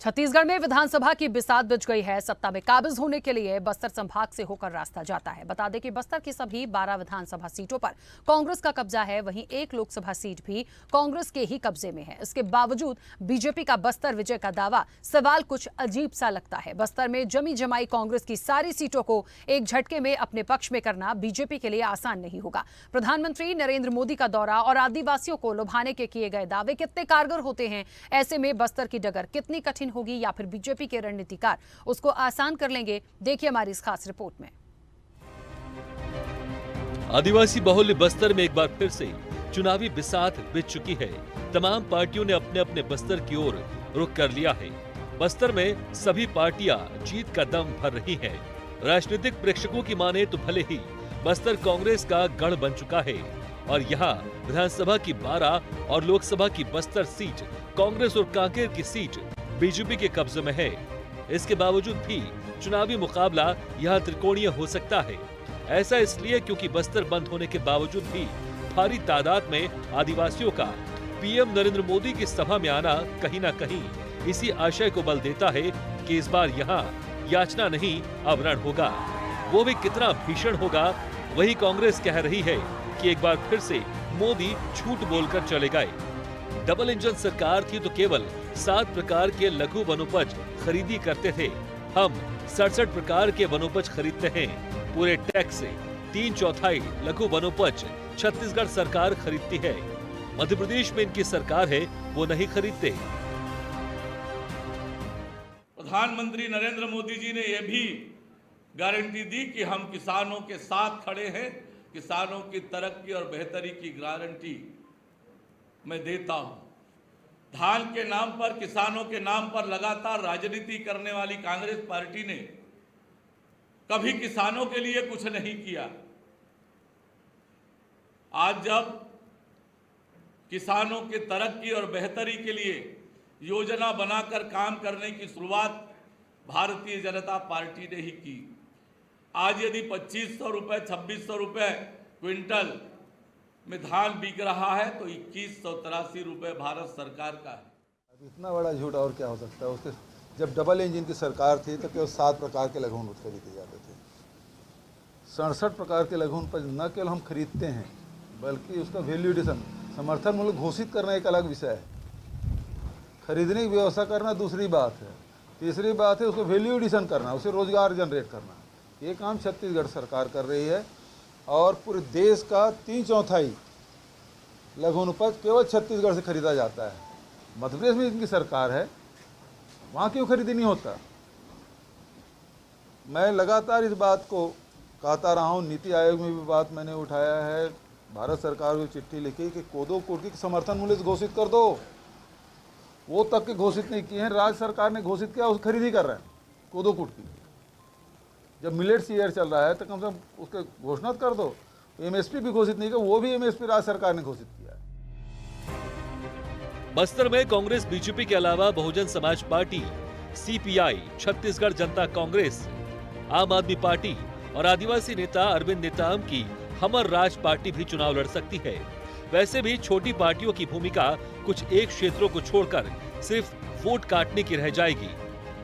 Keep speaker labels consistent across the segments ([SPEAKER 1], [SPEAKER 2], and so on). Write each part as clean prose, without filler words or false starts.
[SPEAKER 1] छत्तीसगढ़ में विधानसभा की बिसात बिछ गई है। सत्ता में काबिज होने के लिए बस्तर संभाग से होकर रास्ता जाता है। बता दें कि बस्तर की सभी 12 विधानसभा सीटों पर कांग्रेस का कब्जा है। वहीं एक लोकसभा सीट भी कांग्रेस के ही कब्जे में है। इसके बावजूद बीजेपी का बस्तर विजय का दावा सवाल कुछ अजीब सा लगता है। बस्तर में जमी जमाई कांग्रेस की सारी सीटों को एक झटके में अपने पक्ष में करना बीजेपी के लिए आसान नहीं होगा। प्रधानमंत्री नरेंद्र मोदी का दौरा और आदिवासियों को लुभाने के किए गए दावे कितने कारगर होते हैं। ऐसे में बस्तर की डगर कितनी कठिन होगी या फिर बीजेपी के रणनीतिकार उसको आसान कर लेंगे, देखिए हमारी इस खास रिपोर्ट में।
[SPEAKER 2] आदिवासी बहुल्य बस्तर में एक बार फिर से चुनावी बिसात बिछ चुकी है। तमाम पार्टियों ने अपने अपने बस्तर की ओर रुख कर लिया है। बस्तर में सभी पार्टियां जीत का दम भर रही हैं। राजनीतिक प्रेक्षकों की माने तो भले ही बस्तर कांग्रेस का गढ़ बन चुका है और यहाँ विधानसभा की 12 और लोकसभा की बस्तर सीट कांग्रेस और कांकेर की सीट बीजेपी के कब्जे में है। इसके बावजूद भी चुनावी मुकाबला यहां त्रिकोणीय हो सकता है। ऐसा इसलिए क्योंकि बस्तर बंद होने के बावजूद भी भारी तादाद में आदिवासियों का पीएम नरेंद्र मोदी की सभा में आना कहीं न कहीं इसी आशय को बल देता है कि इस बार यहां याचना नहीं आवरण होगा। वो भी कितना भीषण होगा। वही कांग्रेस कह रही है कि एक बार फिर से मोदी झूठ बोलकर चले गए। डबल इंजन सरकार थी तो केवल 7 प्रकार के लघु वनोपज खरीदी करते थे। हम 67 प्रकार के वनोपज खरीदते हैं। पूरे टैक्स से 3/4 लघु वनोपज छत्तीसगढ़ सरकार खरीदती है। मध्य प्रदेश में इनकी सरकार है, वो नहीं खरीदते।
[SPEAKER 3] प्रधानमंत्री नरेंद्र मोदी जी ने यह भी गारंटी दी कि हम किसानों के साथ खड़े हैं। किसानों की तरक्की और बेहतरी की गारंटी मैं देता हूं। धान के नाम पर, किसानों के नाम पर लगातार राजनीति करने वाली कांग्रेस पार्टी ने कभी किसानों के लिए कुछ नहीं किया। आज जब किसानों की तरक्की और बेहतरी के लिए योजना बनाकर काम करने की शुरुआत भारतीय जनता पार्टी ने ही की। आज यदि 2500 रुपये, 2600 रुपये क्विंटल में धान बिक रहा है तो 2183 रुपये भारत सरकार का है।
[SPEAKER 4] अब इतना बड़ा झूठ और क्या हो सकता है। उसके जब डबल इंजन की सरकार थी तो केवल 7 प्रकार के लघु वनोपज खरीदे जाते थे। 67 प्रकार के लघु वनोपज न केवल हम खरीदते हैं बल्कि उसका वैल्यू एडिशन, समर्थन मूल्य घोषित करना एक अलग विषय है। खरीदने की व्यवस्था करना दूसरी बात है। तीसरी बात है उसको वैल्यू एडिशन करना, उसे रोजगार जनरेट करना। ये काम छत्तीसगढ़ सरकार कर रही है और पूरे देश का 3/4 लघु वनोपज केवल छत्तीसगढ़ से खरीदा जाता है। मध्य प्रदेश में इनकी सरकार है, वहाँ क्यों खरीदी नहीं होता। मैं लगातार इस बात को कहता रहा हूँ। नीति आयोग में भी बात मैंने उठाया है। भारत सरकार को चिट्ठी लिखी कि कोदो कुटकी समर्थन मूल्य घोषित कर दो। वो तक के घोषित नहीं किए हैं। राज्य सरकार ने घोषित किया, उस खरीदी कर रहे हैं कोदो कुटकी। जब मिलेट्स ईयर चल रहा है तो कम से कम उसके घोषणा कर दो। एमएसपी भी घोषित नहीं किया, वो भी एमएसपी राज्य सरकार ने घोषित किया है।
[SPEAKER 2] बस्तर में कांग्रेस बीजेपी के अलावा बहुजन समाज पार्टी, सीपीआई, छत्तीसगढ़ जनता कांग्रेस, आम आदमी पार्टी और आदिवासी नेता अरविंद नेताम की हमर राज पार्टी भी चुनाव लड़ सकती है। वैसे भी छोटी पार्टियों की भूमिका कुछ एक क्षेत्रों को छोड़कर सिर्फ वोट काटने की रह जाएगी।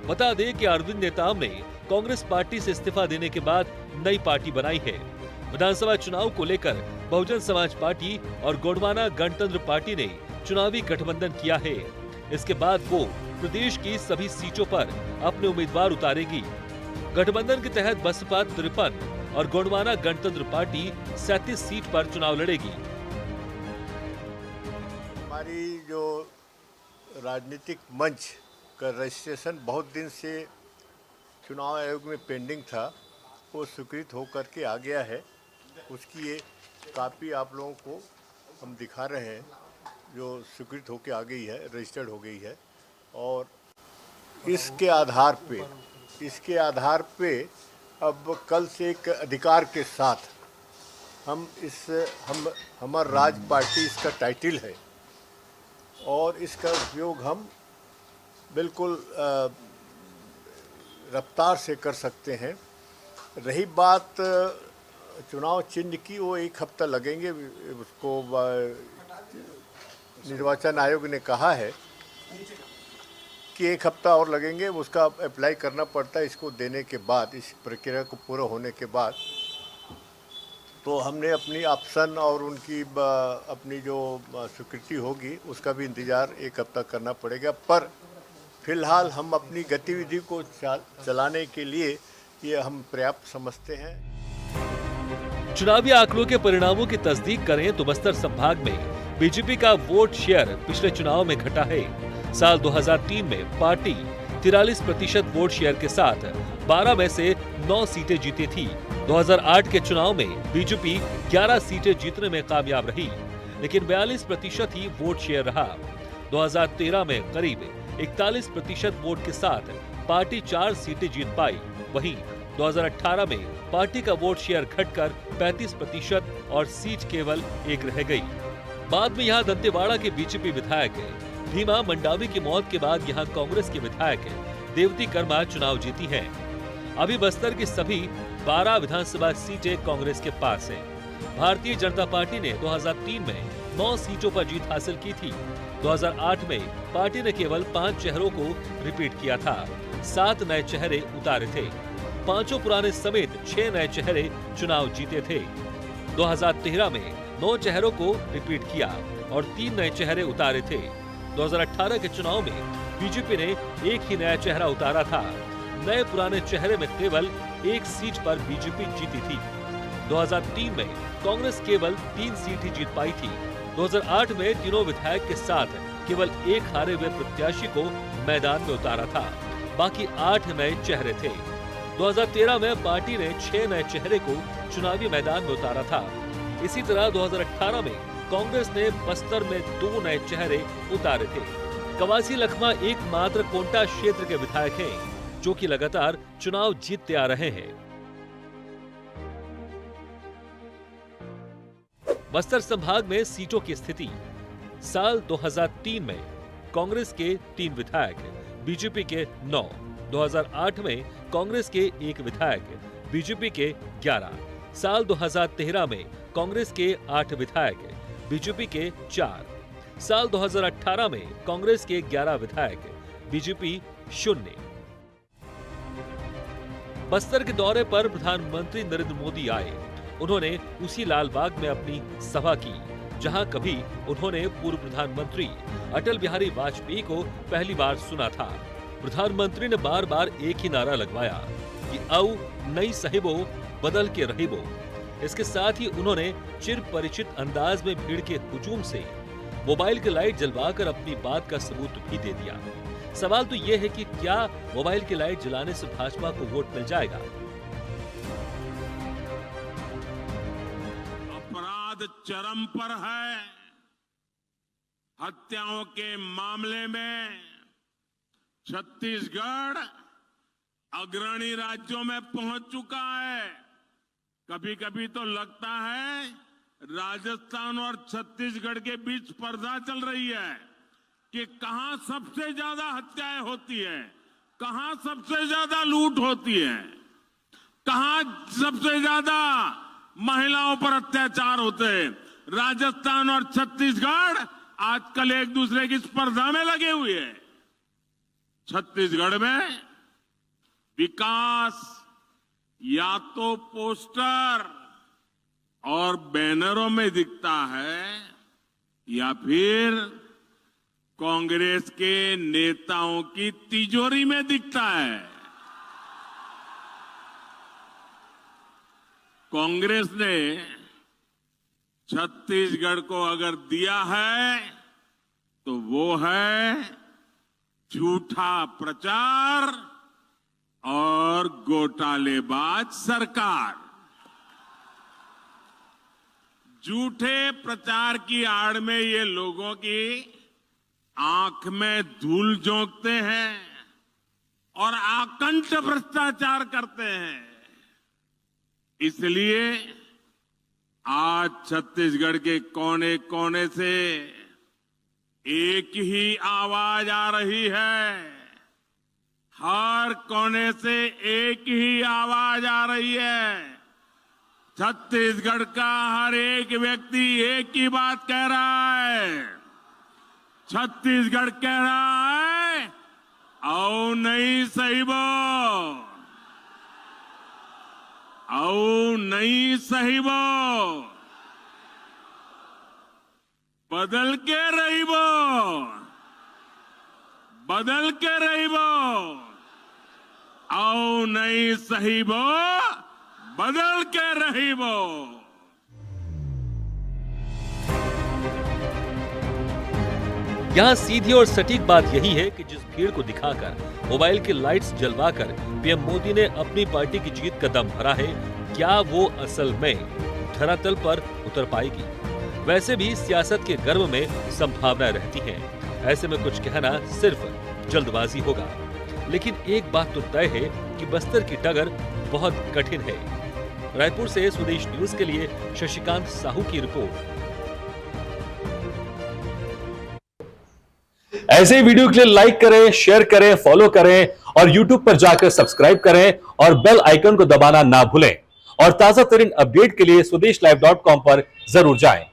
[SPEAKER 2] बता दें कि अरविंद नेताम ने कांग्रेस पार्टी से इस्तीफा देने के बाद नई पार्टी बनाई है। विधानसभा चुनाव को लेकर बहुजन समाज पार्टी और गोंडवाना गणतंत्र पार्टी ने चुनावी गठबंधन किया है। इसके बाद वो प्रदेश की सभी सीटों पर अपने उम्मीदवार उतारेगी। गठबंधन के तहत बसपा 53 और गोंडवाना गणतंत्र पार्टी 37 सीट पर चुनाव लड़ेगी।
[SPEAKER 5] हमारी जो राजनीतिक मंच का रजिस्ट्रेशन बहुत दिन से चुनाव आयोग में पेंडिंग था, वो स्वीकृत होकर के आ गया है। उसकी ये कापी आप लोगों को हम दिखा रहे हैं, जो स्वीकृत होकर आ गई है, रजिस्टर्ड हो गई है। और इसके आधार पे अब कल से एक अधिकार के साथ हम हमर राज पार्टी इसका टाइटल है और इसका उपयोग हम बिल्कुल रफ्तार से कर सकते हैं। रही बात चुनाव चिन्ह की, वो 1 हफ्ता लगेंगे। उसको निर्वाचन आयोग ने कहा है कि 1 हफ्ता और लगेंगे, उसका अप्लाई करना पड़ता है। इसको देने के बाद, इस प्रक्रिया को पूरा होने के बाद, तो हमने अपनी ऑप्शन और उनकी अपनी जो स्वीकृति होगी उसका भी इंतज़ार 1 हफ्ता करना पड़ेगा। पर फिलहाल हम अपनी गतिविधि को चलाने के लिए ये हम पर्याप्त समझते हैं।
[SPEAKER 2] चुनावी आंकड़ों के परिणामों की तस्दीक करें तो बस्तर संभाग में बीजेपी का वोट शेयर पिछले चुनाव में घटा है। साल 2003 में पार्टी 43% वोट शेयर के साथ 12 में से 9 सीटें जीती थी। 2008 के चुनाव में बीजेपी 11 सीटें जीतने में कामयाब रही, लेकिन 42% ही वोट शेयर रहा। 2013 में करीब 41% वोट के साथ पार्टी 4 सीटें जीत पाई। वहीं 2018 में पार्टी का वोट शेयर घटकर 35% और सीट केवल 1 रह गई। बाद में यहां दंतेवाड़ा के बीजेपी विधायक भीमा मंडावी की मौत के बाद यहां कांग्रेस के विधायक देवती कर्मा चुनाव जीती हैं। अभी बस्तर की सभी 12 विधानसभा सीटें कांग्रेस के पास हैं। भारतीय जनता पार्टी ने 2003 में 9 सीटों पर जीत हासिल की थी। 2008 में पार्टी ने केवल 5 चेहरों को रिपीट किया था, 7 नए चेहरे उतारे थे। 5 पुराने समेत 6 नए चेहरे चुनाव जीते थे। 2013 में 9 चेहरों को रिपीट किया और 3 नए चेहरे उतारे थे। 2018 के चुनाव में बीजेपी ने 1 ही नया चेहरा उतारा था। नए पुराने चेहरे में केवल 1 सीट पर बीजेपी जीती थी। 2003 में कांग्रेस केवल 3 सीट ही जीत पाई थी। 2008 में तीनों विधायक के साथ केवल 1 हारे हुए प्रत्याशी को मैदान में उतारा था, बाकी 8 नए चेहरे थे। 2013 में पार्टी ने 6 नए चेहरे को चुनावी मैदान में उतारा था। इसी तरह 2018 में कांग्रेस ने बस्तर में 2 नए चेहरे उतारे थे। कवासी लखमा एकमात्र कोंटा क्षेत्र के विधायक हैं जो कि लगातार चुनाव जीतते आ रहे हैं। बस्तर संभाग में सीटों की स्थिति। साल 2003 में कांग्रेस के 3 विधायक, बीजेपी के 9। 2008 में कांग्रेस के 1 विधायक, बीजेपी के 11। साल 2013 में कांग्रेस के 8 विधायक, बीजेपी के 4। साल 2018 में कांग्रेस के 11 विधायक, बीजेपी 0। बस्तर के दौरे पर प्रधानमंत्री नरेंद्र मोदी आए। उन्होंने उसी लालबाग में अपनी सभा की, जहां कभी उन्होंने पूर्व प्रधानमंत्री अटल बिहारी वाजपेयी को पहली बार सुना था। प्रधानमंत्री ने बार बार एक ही नारा लगवाया कि आओ नई साहिबो बदल के रहिबो। इसके साथ ही उन्होंने चिर परिचित अंदाज में भीड़ के हुजूम से मोबाइल की लाइट जलवाकर अपनी बात का सबूत भी दे दिया। सवाल तो यह है कि क्या मोबाइल की लाइट जलाने से भाजपा को वोट मिल जाएगा?
[SPEAKER 6] अपराध चरम पर है। हत्याओं के मामले में छत्तीसगढ़ अग्रणी राज्यों में पहुंच चुका है। कभी कभी तो लगता है राजस्थान और छत्तीसगढ़ के बीच स्पर्धा चल रही है कि कहां सबसे ज्यादा हत्याएं होती है, कहां सबसे ज्यादा लूट होती है, कहां सबसे ज्यादा महिलाओं पर अत्याचार होते हैं। राजस्थान और छत्तीसगढ़ आजकल एक दूसरे की स्पर्धा में लगे हुए हैं। छत्तीसगढ़ में विकास या तो पोस्टर और बैनरों में दिखता है या फिर कांग्रेस के नेताओं की तिजोरी में दिखता है। कांग्रेस ने छत्तीसगढ़ को अगर दिया है तो वो है झूठा प्रचार और घोटालेबाज सरकार। झूठे प्रचार की आड़ में ये लोगों की आंख में धूल झोंकते हैं और आकंठ भ्रष्टाचार करते हैं। इसलिए आज छत्तीसगढ़ के कोने कोने से एक ही आवाज आ रही है। हर कोने से एक ही आवाज आ रही है। छत्तीसगढ़ का हर एक व्यक्ति एक ही बात कह रहा है। छत्तीसगढ़ कह रहा है आओ नहीं साहिबो, आओ नहीं साहिबो, बदल के रहिबो, बदल के रहिबो, आओ नहीं साहिबो, बदल के रहिबो।
[SPEAKER 2] यहाँ सीधी और सटीक बात यही है कि जिस भीड़ को दिखाकर मोबाइल की लाइट्स जलवाकर पीएम मोदी ने अपनी पार्टी की जीत का दम भरा है, क्या वो असल में धरातल पर उतर पाएगी? वैसे भी सियासत के गर्व में संभावनाएं रहती हैं, ऐसे में कुछ कहना सिर्फ जल्दबाजी होगा। लेकिन एक बात तो तय है कि बस्तर की टगर बहुत कठिन है। रायपुर से स्वदेश न्यूज के लिए शशिकांत साहू की रिपोर्ट।
[SPEAKER 7] ऐसे ही वीडियो के लिए लाइक करें, शेयर करें, फॉलो करें और YouTube पर जाकर सब्सक्राइब करें और बेल आइकन को दबाना ना भूलें। और ताजा तरीन अपडेट के लिए स्वदेशलाइव.com पर जरूर जाएं।